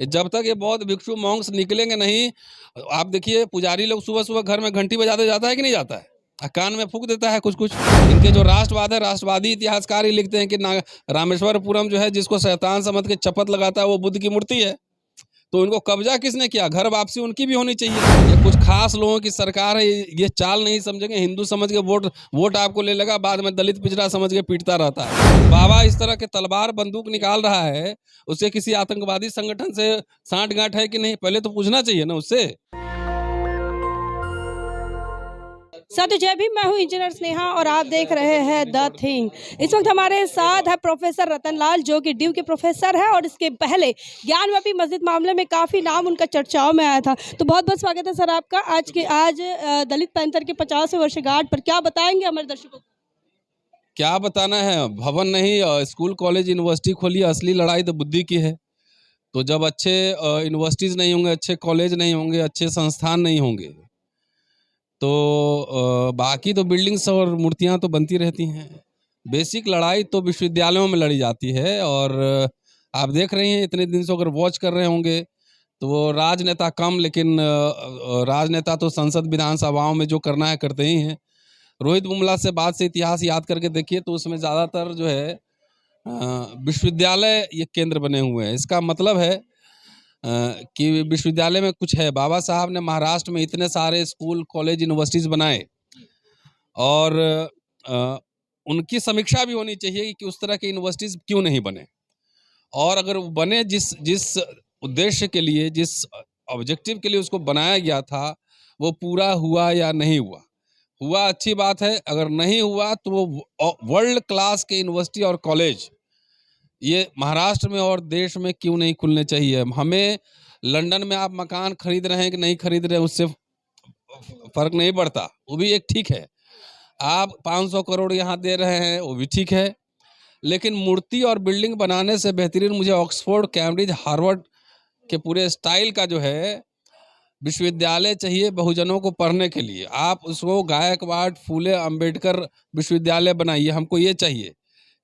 जब तक ये बौद्ध भिक्षु मॉन्क्स निकलेंगे नहीं, आप देखिए पुजारी लोग सुबह सुबह घर में घंटी बजाते जाता है कि नहीं जाता है, कान में फूंक देता है कुछ कुछ। इनके जो राष्ट्रवाद है, राष्ट्रवादी इतिहासकार ही लिखते हैं कि रामेश्वरपुरम जो है जिसको शैतान समझ के चपत लगाता है वो बुद्ध की मूर्ति है। तो इनको कब्जा किसने किया? घर वापसी उनकी भी होनी चाहिए। ये कुछ खास लोगों की सरकार है, ये चाल नहीं समझेंगे, हिंदू समझ के वोट आपको ले लेगा, बाद में दलित पिछड़ा समझ के पीटता रहता है। बाबा इस तरह के तलवार बंदूक निकाल रहा है, उससे किसी आतंकवादी संगठन से सांठ-गांठ है कि नहीं, पहले तो पूछना चाहिए ना उससे। साथी जय भीम, मैं हूँ इंजीनियर स्नेहा और आप देख रहे हैं द थिंग। इस वक्त हमारे साथ है प्रोफेसर रतन लाल जो कि ड्यू के प्रोफेसर है और इसके पहले ज्ञानवापी मस्जिद मामले में काफ़ी नाम उनका चर्चाओं में आया था। तो बहुत बहुत स्वागत है सर आपका आज दलित पैंथर के 50वें वर्षगांठ पर। क्या बताएंगे हमारे दर्शकों को? क्या बताना है, भवन नहीं स्कूल कॉलेज यूनिवर्सिटी खोली, असली लड़ाई तो बुद्धि की है। तो जब अच्छे यूनिवर्सिटीज़ नहीं होंगे, अच्छे कॉलेज नहीं होंगे, अच्छे संस्थान नहीं होंगे, तो बाकी तो बिल्डिंग्स और मूर्तियां तो बनती रहती हैं। बेसिक लड़ाई तो विश्वविद्यालयों में लड़ी जाती है। और आप देख रहे हैं, इतने दिन से अगर वॉच कर रहे होंगे तो वो राजनेता कम, लेकिन राजनेता तो संसद विधानसभाओं में जो करना है करते ही हैं। रोहित बुमला से बात से इतिहास याद करके देखिए तो उसमें ज़्यादातर जो है विश्वविद्यालय ये केंद्र बने हुए हैं। इसका मतलब है कि विश्वविद्यालय में कुछ है। बाबा साहब ने महाराष्ट्र में इतने सारे स्कूल कॉलेज यूनिवर्सिटीज़ बनाए और उनकी समीक्षा भी होनी चाहिए कि उस तरह के यूनिवर्सिटीज़ क्यों नहीं बने, और अगर वो बने जिस उद्देश्य के लिए, जिस ऑब्जेक्टिव के लिए उसको बनाया गया था, वो पूरा हुआ या नहीं हुआ। हुआ अच्छी बात है, अगर नहीं हुआ तो वो वर्ल्ड क्लास के यूनिवर्सिटी और कॉलेज ये महाराष्ट्र में और देश में क्यों नहीं खुलने चाहिए। हमें लंदन में आप मकान खरीद रहे हैं कि नहीं खरीद रहे हैं उससे फर्क नहीं पड़ता, वो भी एक ठीक है। आप 500 करोड़ यहाँ दे रहे हैं वो भी ठीक है, लेकिन मूर्ति और बिल्डिंग बनाने से बेहतरीन मुझे ऑक्सफोर्ड, कैम्ब्रिज, हार्वर्ड के पूरे स्टाइल का जो है विश्वविद्यालय चाहिए बहुजनों को पढ़ने के लिए। आप उसको गायकवाड़, फूले, अंबेडकर विश्वविद्यालय बनाइए, हमको ये चाहिए।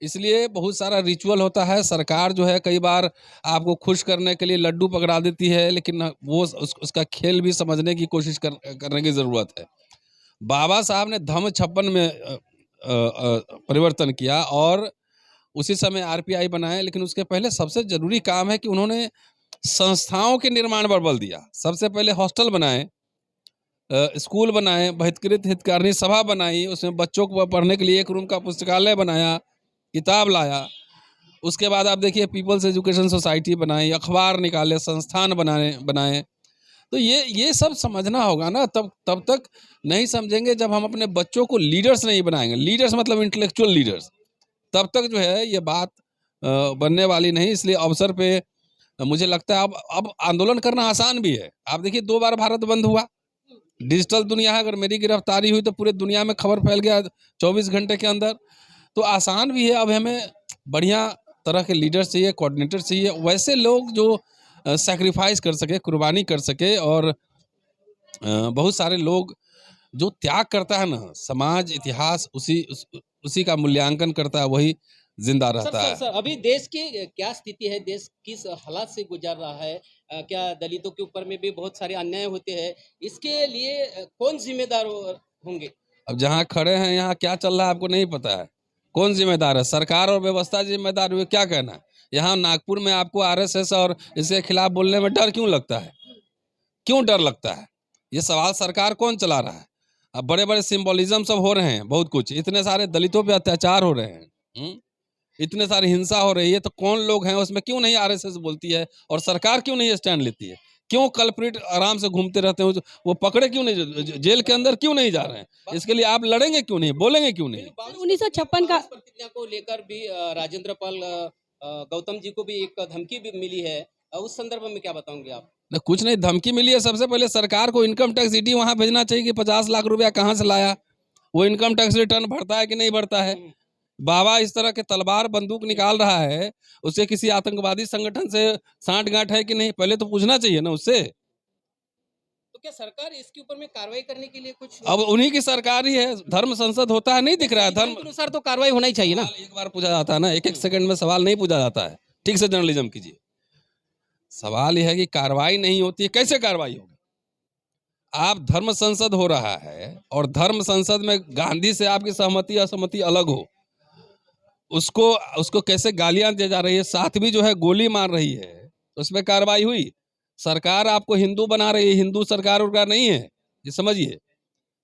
इसलिए बहुत सारा रिचुअल होता है। सरकार जो है कई बार आपको खुश करने के लिए लड्डू पकड़ा देती है, लेकिन वो उसका खेल भी समझने की कोशिश करने की ज़रूरत है। बाबा साहब ने धम्म 56 में परिवर्तन किया और उसी समय आरपीआई बनाए, लेकिन उसके पहले सबसे ज़रूरी काम है कि उन्होंने संस्थाओं के निर्माण पर बल दिया। सबसे पहले हॉस्टल बनाए, स्कूल बनाए, बहिष्कृत हितकारिणी सभा बनाई, उसमें बच्चों को पढ़ने के लिए एक रूम का पुस्तकालय बनाया, किताब लाया। उसके बाद आप देखिए पीपल्स एजुकेशन सोसाइटी बनाई, अखबार निकाले, संस्थान बनाए। तो ये सब समझना होगा ना, तब तक नहीं समझेंगे जब हम अपने बच्चों को लीडर्स नहीं बनाएंगे। लीडर्स मतलब इंटेलेक्चुअल लीडर्स, तब तक जो है ये बात बनने वाली नहीं। इसलिए अवसर पे मुझे लगता है अब आंदोलन करना आसान भी है। आप देखिए 2 बार भारत बंद हुआ, डिजिटल दुनिया है, अगर मेरी गिरफ्तारी हुई तो पूरे दुनिया में खबर फैल गया 24 घंटे के अंदर, तो आसान भी है। अब हमें बढ़िया तरह के लीडर्स चाहिए, कोऑर्डिनेटर चाहिए, वैसे लोग जो सैक्रिफाइस कर सके, कुर्बानी कर सके। और बहुत सारे लोग जो त्याग करता है ना, समाज इतिहास उसी का मूल्यांकन करता है, वही जिंदा रहता है। सर अभी देश की क्या स्थिति है, देश किस हालात से गुजर रहा है? क्या दलितों के ऊपर में भी बहुत सारे अन्याय होते हैं, इसके लिए कौन जिम्मेदार होंगे? अब जहाँ खड़े हैं यहाँ क्या चल रहा है आपको नहीं पता है, कौन जिम्मेदार है? सरकार और व्यवस्था जिम्मेदार हुई, क्या कहना है? यहाँ नागपुर में आपको आरएसएस और इसके खिलाफ बोलने में डर क्यों लगता है? क्यों डर लगता है? ये सवाल सरकार कौन चला रहा है? अब बड़े बड़े सिंबोलिज्म सब हो रहे हैं, बहुत कुछ, इतने सारे दलितों पे अत्याचार हो रहे हैं, इतने सारी हिंसा हो रही है, तो कौन लोग हैं उसमें? क्यों नहीं आरएसएस बोलती है और सरकार क्यों नहीं स्टैंड लेती है? क्यों कल्प्रिट आराम से घूमते रहते हैं, वो पकड़े क्यों नहीं, जेल के अंदर क्यों नहीं जा रहे हैं? इसके लिए आप लड़ेंगे क्यों नहीं, बोलेंगे क्यों नहीं? 1956 का प्रतिज्ञा को लेकर भी राजेंद्र पाल गौतम जी को भी एक धमकी भी मिली है, उस संदर्भ में क्या बताओगे आप? न, कुछ नहीं, धमकी मिली है। सबसे पहले सरकार को इनकम टैक्स ईडी वहां भेजना चाहिए कि 50 लाख रुपया कहाँ से लाया, वो इनकम टैक्स रिटर्न भरता है कि नहीं भरता है। बाबा इस तरह के तलवार बंदूक निकाल रहा है, उससे किसी आतंकवादी संगठन से सांठ-गांठ है कि नहीं, पहले तो पूछना चाहिए ना उससे। तो क्या सरकार इसके ऊपर में कार्रवाई करने के लिए कुछ? अब उन्हीं की सरकार ही है, धर्म संसद होता है, नहीं दिख रहा है? धर्म के अनुसार तो कार्रवाई होना ही चाहिए ना। एक बार पूछा जाता है ना, एक सेकंड में सवाल नहीं पूछा जाता है। ठीक से जर्नलिज्म कीजिए। सवाल यह है कि कार्रवाई नहीं होती है, कैसे कार्रवाई होगी? आप धर्म संसद हो रहा है और धर्म संसद में गांधी से आपकी सहमति असहमति अलग हो, उसको उसको कैसे गालियां दी जा रही है, साथ भी जो है गोली मार रही है, तो उसमें कार्रवाई हुई? सरकार आपको हिंदू बना रही है, हिंदू सरकार उरकार नहीं है, ये समझिए।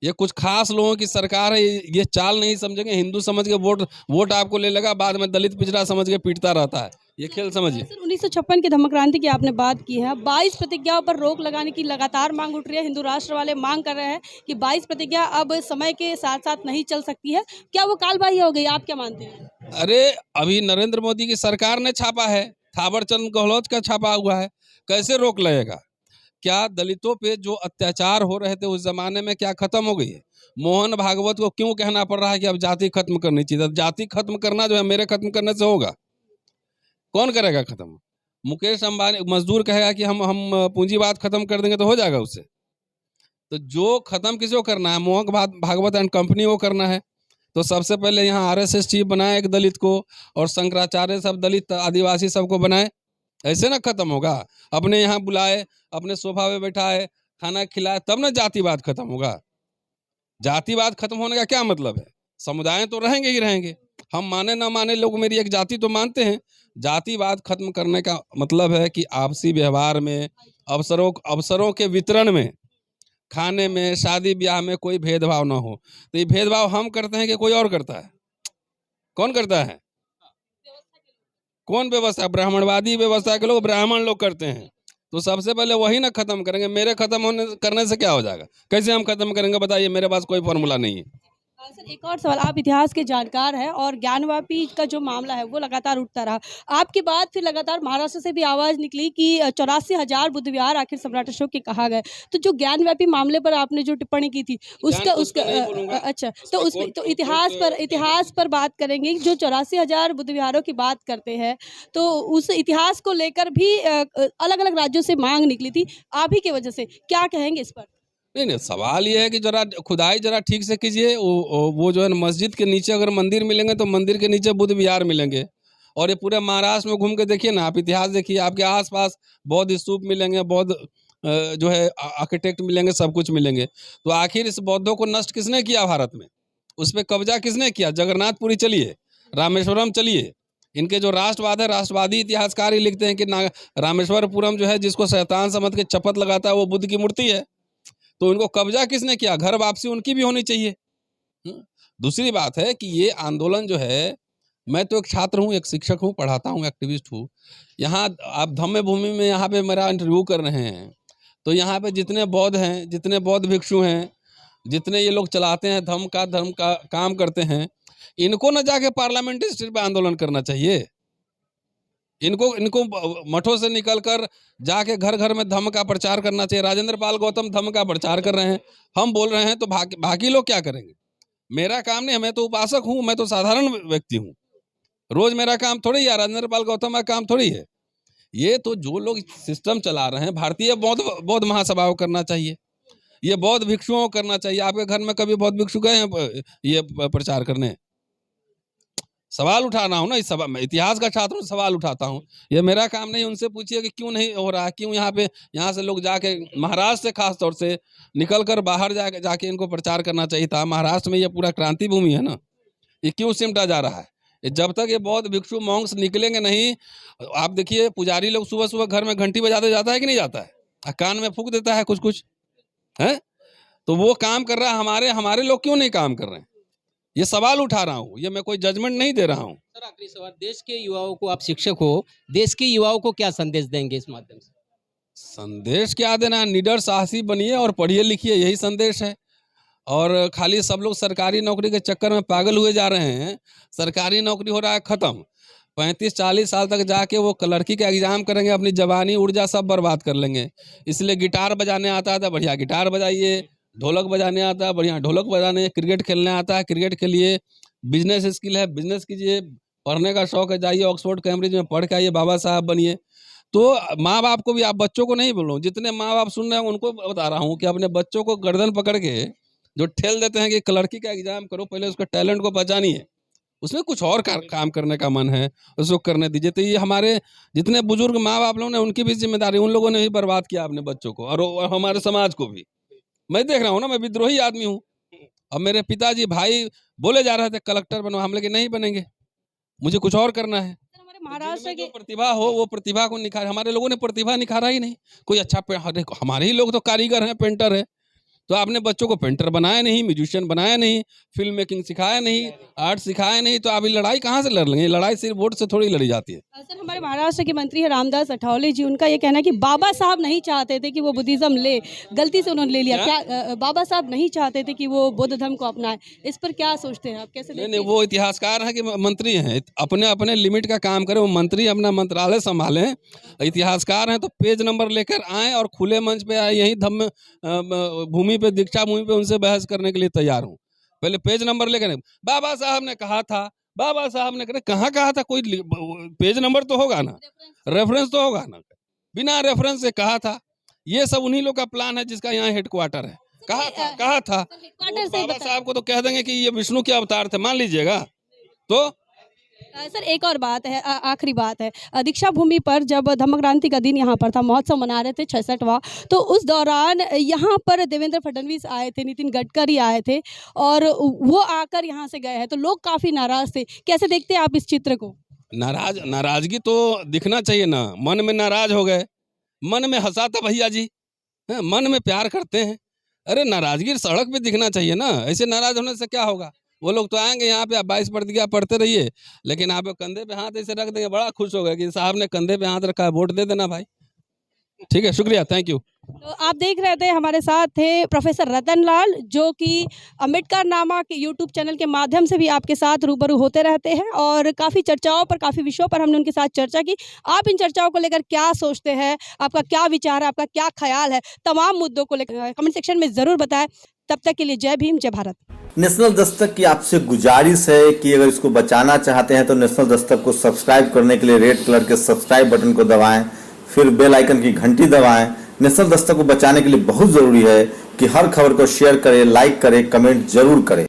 ये कुछ खास लोगों की सरकार है, ये चाल नहीं समझेंगे, हिंदू समझ के वोट आपको ले लेगा, बाद में दलित पिछड़ा समझ के पीटता रहता है, ये खेल समझिए। सर 1956 की धम्म क्रांति की आपने बात की है, 22 प्रतिज्ञाओं पर रोक लगाने की लगातार मांग उठ रही है। हिंदू राष्ट्र वाले मांग कर रहे हैं कि 22 प्रतिज्ञा अब समय के साथ साथ नहीं चल सकती है। क्या वो कालबाह्य हो गई, आप क्या मानते हैं? अरे अभी नरेंद्र मोदी की सरकार ने छापा है, थावरचंद गहलोत का छापा हुआ है, कैसे रोक लगेगा? क्या दलितों पे जो अत्याचार हो रहे थे उस जमाने में क्या खत्म हो गई है? मोहन भागवत को क्यों कहना पड़ रहा है कि अब जाति खत्म करनी चाहिए? जाति खत्म करना जो है मेरे खत्म करने से होगा? कौन करेगा खत्म? मुकेश अंबानी मजदूर कहेगा कि हम पूंजीवाद खत्म कर देंगे तो हो जाएगा उससे? तो जो खत्म किसी को करना है, मोहन भागवत एंड कंपनी को करना है, तो सबसे पहले यहाँ आरएसएस चीफ बनाए एक दलित को, और शंकराचार्य सब दलित आदिवासी सबको बनाए, ऐसे ना खत्म होगा। अपने यहाँ बुलाए, अपने सोफा पे बैठाए, खाना खिलाए, तब ना जातिवाद खत्म होगा। जातिवाद खत्म होने का क्या मतलब है? समुदाय तो रहेंगे ही रहेंगे, हम माने ना माने लोग मेरी एक जाति तो मानते हैं। जातिवाद खत्म करने का मतलब है कि आपसी व्यवहार में, अवसरों के वितरण में, खाने में, शादी ब्याह में कोई भेदभाव ना हो। तो ये भेदभाव हम करते हैं कि कोई और करता है? कौन करता है? कौन व्यवस्था? ब्राह्मणवादी व्यवस्था के लोग, ब्राह्मण लोग करते हैं। तो सबसे पहले वही ना खत्म करेंगे। मेरे खत्म होने करने से क्या हो जाएगा? कैसे हम खत्म करेंगे बताइए? मेरे पास कोई फॉर्मूला नहीं है। सर एक और सवाल, आप इतिहास के जानकार हैं और ज्ञानवापी का जो मामला है वो लगातार उठता रहा। आपके बाद फिर लगातार महाराष्ट्र से भी आवाज़ निकली कि 84,000 बुद्ध विहार आखिर सम्राट अशोक के कहा गए। तो जो ज्ञानवापी मामले पर आपने जो टिप्पणी की थी उसका अच्छा, तो उसमें तो इतिहास पर बात करेंगे। जो 84,000 बुद्ध विहारों की बात करते हैं, तो उस इतिहास को लेकर भी अलग अलग राज्यों से मांग निकली थी आप ही की वजह से। क्या कहेंगे इस पर? नहीं, सवाल ये है कि जरा खुदाई जरा ठीक से कीजिए। वो जो है ना, मस्जिद के नीचे अगर मंदिर मिलेंगे तो मंदिर के नीचे बुद्ध विहार मिलेंगे। और ये पूरे महाराष्ट्र में घूम के देखिए ना, आप इतिहास देखिए, आपके आसपास बौद्ध स्तूप मिलेंगे, बौद्ध जो है आर्किटेक्ट मिलेंगे, सब कुछ मिलेंगे। तो आखिर इस बौद्धों को नष्ट किसने किया भारत में? उस पर कब्जा किसने किया? जगन्नाथपुरी चलिए, रामेश्वरम चलिए। इनके जो राष्ट्रवाद है, राष्ट्रवादी इतिहासकार ही लिखते हैं कि रामेश्वरपुरम जो है, जिसको शैतान समझ के चपत लगाता है, वो बुद्ध की मूर्ति है। तो उनको कब्जा किसने किया? घर वापसी उनकी भी होनी चाहिए। दूसरी बात है कि ये आंदोलन जो है, मैं तो एक छात्र हूँ, एक शिक्षक हूँ, पढ़ाता हूँ, एक्टिविस्ट हूँ। यहाँ आप धम्म भूमि में यहाँ पे मेरा इंटरव्यू कर रहे हैं, तो यहाँ पे जितने बौद्ध हैं, जितने बौद्ध भिक्षु हैं, जितने ये लोग चलाते हैं धर्म का काम करते हैं, इनको न जाके पार्लियामेंट्री स्टेज पे आंदोलन करना चाहिए। इनको मठों से निकलकर जाके घर घर में धम्म का प्रचार करना चाहिए। राजेंद्र पाल गौतम धम्म का प्रचार कर रहे हैं, हम बोल रहे हैं, तो बाकी लोग क्या करेंगे? मेरा काम नहीं है, मैं तो उपासक हूँ, मैं तो साधारण व्यक्ति हूँ। रोज मेरा काम थोड़ी है, राजेंद्र पाल गौतम का काम थोड़ी है। ये तो जो लोग सिस्टम चला रहे हैं, भारतीय बौद्ध महासभा को करना चाहिए, ये बौद्ध भिक्षुओं को करना चाहिए। आपके घर में कभी बौद्ध भिक्षु गए हैं ये प्रचार करने? सवाल उठाना हूँ ना, इस सवाल, इतिहास का छात्र हूँ, सवाल उठाता हूँ। ये मेरा काम नहीं। उनसे पूछिए कि क्यों नहीं हो रहा, क्यों यहाँ से लोग जाके, महाराष्ट्र से खास तौर से निकल कर बाहर जाके इनको प्रचार करना चाहिए था। महाराष्ट्र में ये पूरा क्रांति भूमि है ना, ये क्यों सिमटा जा रहा है? जब तक ये बौद्ध भिक्षु मॉन्क्स निकलेंगे नहीं, आप देखिए पुजारी लोग सुबह सुबह घर में घंटी बजाते जाता है कि नहीं जाता है? कान में फूंक देता है कुछ है। तो वो काम कर रहा है, हमारे लोग क्यों नहीं काम कर रहे हैं? ये सवाल उठा रहा हूँ, ये मैं कोई जजमेंट नहीं दे रहा हूँ। सर आखिरी सवाल, देश के युवाओं को, आप शिक्षक हो, देश के युवाओं को क्या संदेश देंगे इस माध्यम से? संदेश क्या देना? निडर साहसी बनिए और पढ़िए लिखिए, यही संदेश है। और खाली सब लोग सरकारी नौकरी के चक्कर में पागल हुए जा रहे हैं। सरकारी नौकरी हो रहा है खत्म, 35-40 साल तक जाके वो लड़की का एग्जाम करेंगे, अपनी जवानी ऊर्जा सब बर्बाद कर लेंगे। इसलिए गिटार बजाने आता है तो बढ़िया गिटार बजाइए, ढोलक बजाने आता है बढ़िया ढोलक बजाने, क्रिकेट खेलने आता है क्रिकेट खेलिए, बिजनेस स्किल है बिजनेस कीजिए, पढ़ने का शौक है जाइए ऑक्सफोर्ड कैम्ब्रिज में पढ़ के आइए, बाबा साहब बनिए। तो माँ बाप को भी, आप बच्चों को नहीं बोलो, जितने माँ बाप सुन रहे हैं उनको बता रहा हूँ कि अपने बच्चों को गर्दन पकड़ के जो ठेल देते हैं कि लड़की का एग्जाम करो, पहले उसके टैलेंट को पहचानिए, उसमें कुछ और काम करने का मन है, उसको करने दीजिए। तो ये हमारे जितने बुजुर्ग माँ बाप लोग ने उनकी भी जिम्मेदारी, उन लोगों ने ही बर्बाद किया अपने बच्चों को और हमारे समाज को भी। मैं देख रहा हूँ ना, मैं विद्रोही आदमी हूँ। अब मेरे पिताजी भाई बोले जा रहे थे कलेक्टर बनो, हम लेकिन नहीं बनेंगे, मुझे कुछ और करना है। हमारे महाराष्ट्र जिनमें के जो प्रतिभा हो वो प्रतिभा को निखार, हमारे लोगों ने प्रतिभा निखारा ही नहीं। कोई अच्छा हमारे ही लोग तो कारीगर हैं, पेंटर है, तो आपने बच्चों को पेंटर बनाया नहीं, म्यूजिशियन बनाया नहीं, फिल्म मेकिंग सिखाया नहीं, आर्ट सिखाया नहीं, तो अभी लड़ाई कहाँ से लड़ लेंगे? लड़ाई सिर्फ वोट से थोड़ी लड़ी जाती है। सर, हमारे महाराष्ट्र के मंत्री है रामदास अठावले जी, उनका ये कहना है कि बाबा साहब नहीं चाहते थे कि वो बुद्धिज्म ले, गलती से उन्होंने ले लिया। क्या बाबा साहब नहीं चाहते थे कि वो बौद्ध धर्म को अपनाए? इस पर क्या सोचते हैं आप, कैसे नहीं, वो इतिहासकार हैं कि मंत्री हैं, अपने अपने लिमिट का काम करें। वो मंत्री अपना मंत्रालय संभालें, इतिहासकार हैं तो पेज नंबर लेकर आए और खुले मंच पे आए, यही धम्म भूमि पे, दीक्षा भूमि पे उनसे बहस करने के लिए तैयार हूँ। पहले पेज नंबर लेकर, बाबा साहब ने कहा था, बाबा साहब ने कहाँ कहा था? कोई पेज नंबर तो होगा ना, रेफरेंस तो होगा ना। बिना रेफरेंस से कहा था। ये सब उन्हीं लोग का प्लान है जिसका यहाँ हेडक्वार्टर है। कहा था बाबा साहब को तो कह देंगे कि ये विष्णु के अवतार थे, मान लीजिएगा। तो सर, एक और बात है, आखिरी बात है, दीक्षा भूमि पर जब धम्म क्रांति का दिन यहाँ पर था, महोत्सव मना रहे थे 66वां, तो उस दौरान यहाँ पर देवेंद्र फडणवीस आए थे, नितिन गडकरी आए थे और वो आकर यहाँ से गए हैं, तो लोग काफ़ी नाराज थे। कैसे देखते हैं आप इस चित्र को? नाराजगी तो दिखना चाहिए ना। मन में नाराज हो गए, मन में हंसा था भैया जी, मन में प्यार करते हैं। अरे नाराजगी सड़क पे दिखना चाहिए ना, ऐसे नाराज होने से क्या होगा? वो लोग तो आएंगे यहाँ पे, आप 22 प्रतिज्ञा पढ़ते रहिए, लेकिन आप कंधे पे हाथ ऐसे रख देंगे, बड़ा खुश हो गए कि साहब ने कंधे पे हाथ रखा है, वोट दे देना भाई। ठीक है, शुक्रिया, थैंक यू। तो आप देख रहे थे, हमारे साथ थे प्रोफेसर रतन लाल, जो कि अम्बेडकर नामा के यूट्यूब चैनल के माध्यम से भी आपके साथ रूबरू होते रहते हैं और काफ़ी चर्चाओं पर, काफ़ी विषयों पर हमने उनके साथ चर्चा की। आप इन चर्चाओं को लेकर क्या सोचते हैं, आपका क्या विचार है, आपका क्या ख्याल है, तमाम मुद्दों को लेकर कमेंट सेक्शन में ज़रूर बताएं। तब तक के लिए जय भीम, जय भारत। नेशनल दस्तक की आपसे गुजारिश है कि अगर इसको बचाना चाहते हैं तो नेशनल दस्तक को सब्सक्राइब करने के लिए रेड कलर के सब्सक्राइब बटन को दबाएं, फिर बेल आइकन की घंटी दबाएं। नेशनल दस्तक को बचाने के लिए बहुत जरूरी है कि हर खबर को शेयर करें, लाइक करें, कमेंट जरूर करें।